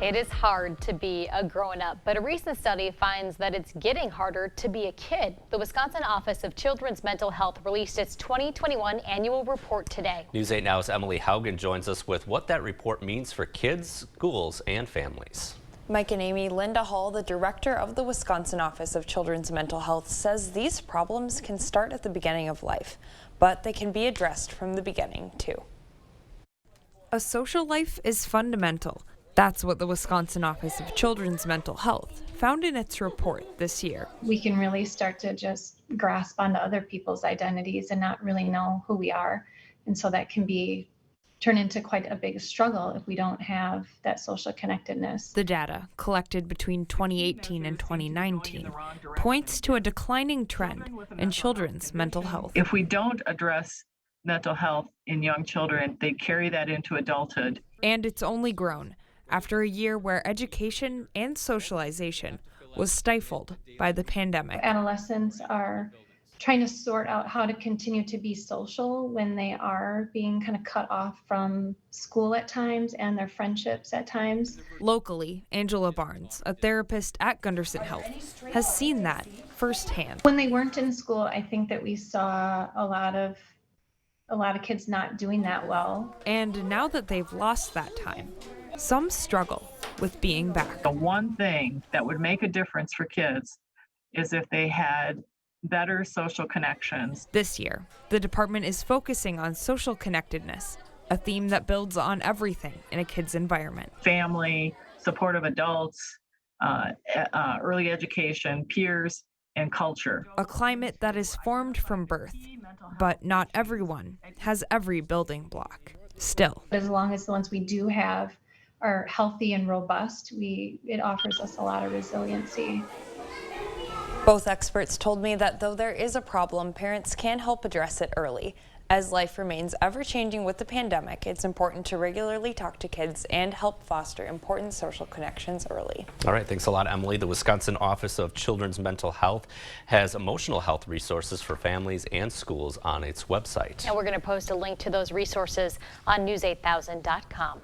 It is hard to be a grown-up, but a recent study finds that it's getting harder to be a kid. The Wisconsin Office of Children's Mental Health released its 2021 annual report today. News 8 Now's Emily Haugen joins us with what that report means for kids, schools, and families. Mike and Amy, Linda Hall, the director of the Wisconsin Office of Children's Mental Health, says these problems can start at the beginning of life, but they can be addressed from the beginning too. A social life is fundamental. That's what the Wisconsin Office of Children's Mental Health found in its report this year. We can really start to just grasp onto other people's identities and not really know who we are. And so that can turn into quite a big struggle if we don't have that social connectedness. The data, collected between 2018 and 2019, points to a declining trend in children's mental health. If we don't address mental health in young children, they carry that into adulthood. And it's only grown after a year where education and socialization was stifled by the pandemic. Adolescents are trying to sort out how to continue to be social when they are being kind of cut off from school at times and their friendships at times. Locally, Angela Barnes, a therapist at Gunderson Health, has seen that firsthand. When they weren't in school, I think that we saw a lot of kids not doing that well. And now that they've lost that time, some struggle with being back. The one thing that would make a difference for kids is if they had better social connections. This year, the department is focusing on social connectedness, a theme that builds on everything in a kid's environment. Family, supportive adults, early education, peers, and culture. A climate that is formed from birth, but not everyone has every building block. Still, as long as the ones we do have are healthy and robust, it offers us a lot of resiliency. Both experts told me that though there is a problem, parents can help address it early. As life remains ever-changing with the pandemic, it's important to regularly talk to kids and help foster important social connections early. All right, thanks a lot, Emily. The Wisconsin Office of Children's Mental Health has emotional health resources for families and schools on its website. And we're going to post a link to those resources on news8000.com.